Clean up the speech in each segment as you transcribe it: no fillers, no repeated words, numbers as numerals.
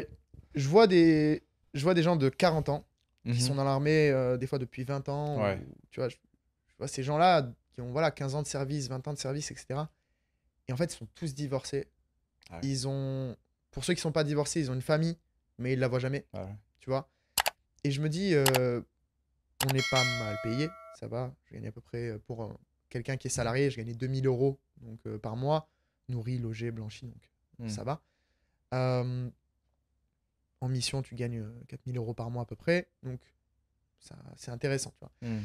Mais je vois des gens de 40 ans qui sont Mhm. dans l'armée, des fois depuis 20 ans. Ouais. Tu vois, je vois ces gens-là qui ont voilà, 15 ans de service, 20 ans de service, etc. Et en fait, ils sont tous divorcés. Ah ouais. Ils ont, pour ceux qui sont pas divorcés, ils ont une famille, mais ils la voient jamais, Ah ouais. tu vois. Et je me dis, on n'est pas mal payé, ça va. Je gagne à peu près, pour quelqu'un qui est salarié, je gagnais 2 000 € donc, par mois, nourri, logé, blanchi, donc Hmm. ça va. Euh, En mission, tu gagnes 4 000 € par mois à peu près, donc ça, c'est intéressant, tu vois. Hmm.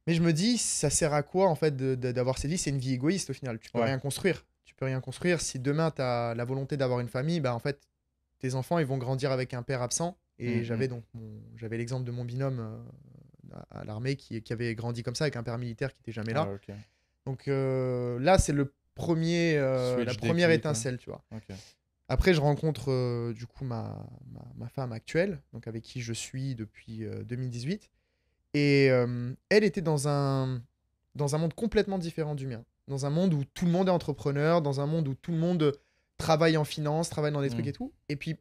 Mais je me dis, ça sert à quoi en fait d'avoir ces vies? C'est une vie égoïste au final. Tu peux Ouais. rien construire. Tu peux rien construire. Si demain tu as la volonté d'avoir une famille, bah en fait, tes enfants ils vont grandir avec un père absent. Hmm, Et hmm. j'avais l'exemple de mon binôme à l'armée qui avait grandi comme ça avec un père militaire qui était jamais Ah là. ouais, ok. Donc là, c'est la Switch première déclic, ouais. étincelle, tu vois. Ok. Après, je rencontre du coup ma femme actuelle, donc avec qui je suis depuis 2018. Et elle était dans un monde complètement différent du mien. Dans un monde où tout le monde est entrepreneur, dans un monde où tout le monde travaille en finance, travaille dans des trucs Hmm. et tout. Et puis,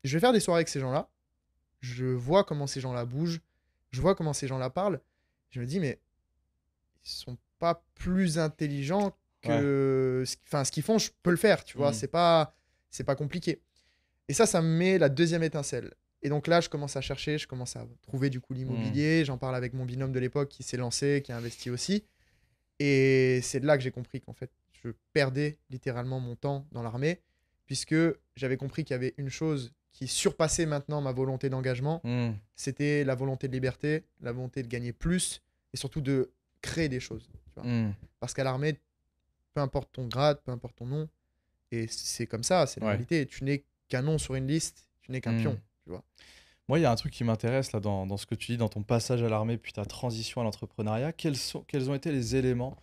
je vais faire des soirées avec ces gens-là. Je vois comment ces gens-là bougent. Je vois comment ces gens-là parlent. Je me dis, mais ils sont pas plus intelligents Ouais. que. Enfin, ce qu'ils font, je peux le faire, tu vois. Hmm. C'est pas compliqué. Et ça me met la deuxième étincelle. Et donc là, je commence à chercher, je commence à trouver du coup Hmm. l'immobilier. J'en parle avec mon binôme de l'époque qui s'est lancé, qui a investi aussi. Et c'est de là que j'ai compris qu'en fait, je perdais littéralement mon temps dans l'armée, puisque j'avais compris qu'il y avait une chose qui surpassait maintenant ma volonté d'engagement, Hmm. c'était la volonté de liberté, la volonté de gagner plus, et surtout de créer des choses. Tu vois. Hmm. Parce qu'à l'armée, peu importe ton grade, peu importe ton nom, et c'est comme ça, c'est la Ouais. réalité. Tu n'es qu'un nom sur une liste, tu n'es qu'un Hmm. pion. Tu vois. Moi, il y a un truc qui m'intéresse là dans ce que tu dis, dans ton passage à l'armée, puis ta transition à l'entrepreneuriat. Quels ont été les éléments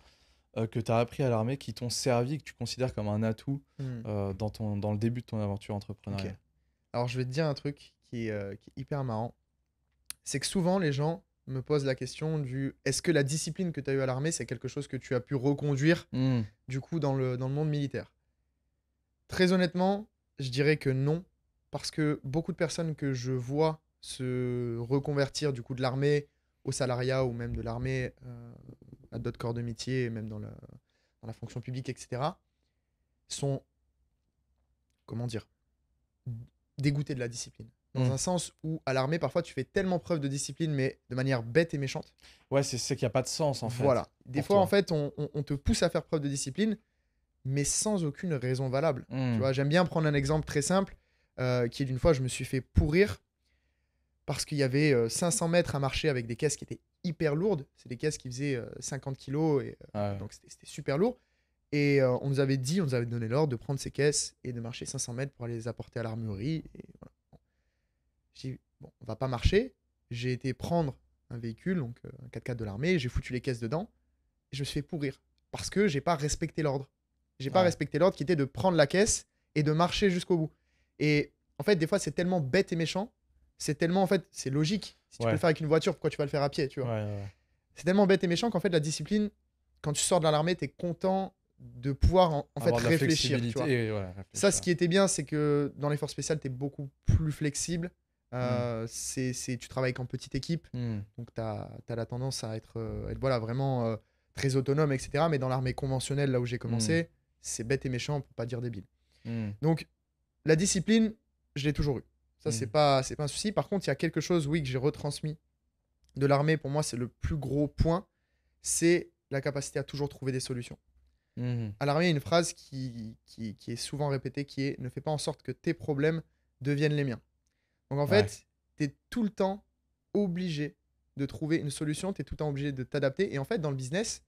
que tu as appris à l'armée qui t'ont servi, que tu considères comme un atout Hmm. dans le début de ton aventure Ok. entrepreneuriale? Alors je vais te dire un truc qui est hyper marrant. C'est que souvent les gens me posent la question du est-ce que la discipline que tu as eue à l'armée, c'est quelque chose que tu as pu reconduire Hmm. du coup dans le monde militaire? Très honnêtement, je dirais que non, parce que beaucoup de personnes que je vois se reconvertir du coup de l'armée au salariat ou même de l'armée à d'autres corps de métier, même dans la fonction publique, etc., sont, comment dire, dégoûtés de la discipline. Dans Hmm. un sens où à l'armée, parfois, tu fais tellement preuve de discipline, mais de manière bête et méchante. Ouais, c'est qu'il n'y a pas de sens en fait Voilà. Des pour fois, en toi. fait, on te pousse à faire preuve de discipline, mais sans aucune raison valable. Tu Hmm. vois, j'aime bien prendre un exemple très simple, qui est d'une fois, je me suis fait pourrir parce qu'il y avait 500 mètres à marcher avec des caisses qui étaient hyper lourdes. C'est des caisses qui faisaient 50 kilos, et Ah ouais. donc c'était super lourd. Et on nous avait donné l'ordre de prendre ces caisses et de marcher 500 mètres pour aller les apporter à l'armurerie. Et voilà. J'ai dit, bon, on va pas marcher. J'ai été prendre un véhicule, donc un 4x4 de l'armée, j'ai foutu les caisses dedans, et je me suis fait pourrir. Parce que j'ai pas respecté l'ordre. J'ai pas Ouais. respecté l'ordre qui était de prendre la caisse et de marcher jusqu'au bout. Et en fait, des fois, c'est tellement bête et méchant. C'est tellement, en fait, c'est logique. Si tu peux le Ouais. faire avec une voiture, pourquoi tu vas le faire à pied, tu Ouais. vois? Ouais. C'est tellement bête et méchant qu'en fait, la discipline, quand tu sors de l'armée, tu es content de pouvoir en fait Avoir de la réfléchir, tu flexibilité vois. et ouais, Ça, ce réfléchir. qui était bien, c'est que dans les forces spéciales, tu es beaucoup plus flexible. Hmm. Tu travailles qu'en petite équipe, Hmm. donc tu as la tendance à être, voilà, vraiment très autonome, etc. Mais dans l'armée conventionnelle, là où j'ai Hmm. commencé, c'est bête et méchant pour pas dire débile. Hmm. Donc, la discipline, je l'ai toujours eu. Ça, c'est Hmm. pas, c'est pas un souci. Par contre, il y a quelque chose, oui, que j'ai retransmis de l'armée. Pour moi, c'est le plus gros point. C'est la capacité à toujours trouver des solutions. Hmm. À l'armée, il y a une phrase qui est souvent répétée qui est ne fais pas en sorte que tes problèmes deviennent les miens. Donc en Ouais. fait, tu es tout le temps obligé de trouver une solution, tu es tout le temps obligé de t'adapter. Et en fait, dans le business,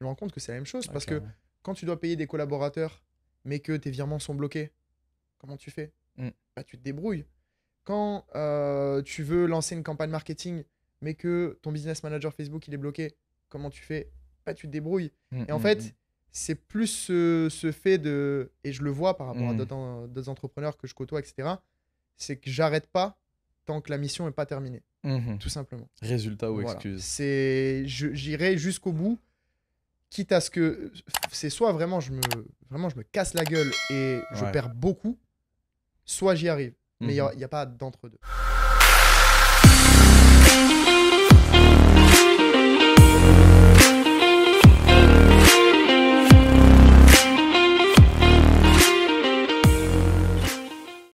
je me rends compte que c'est la même chose Ouais, parce que clairement. quand tu dois payer des collaborateurs, mais que tes virements sont bloqués, comment tu fais? Hmm. Bah, tu te débrouilles. Quand tu veux lancer une campagne marketing, mais que ton business manager Facebook il est bloqué, comment tu fais? Bah, tu te débrouilles. Hmm. Et en Hmm. Hmm. fait, c'est plus ce fait de. Et je le vois par rapport à Hmm. d'autres entrepreneurs que je côtoie, etc. C'est que j'arrête pas tant que la mission n'est pas terminée, Hmm. tout simplement. Résultat ou Voilà. excuse. J'irai jusqu'au bout, quitte à ce que. C'est soit vraiment je me casse la gueule et je Ouais. perds beaucoup, soit j'y arrive. Mais il Mmh. y a pas d'entre-deux.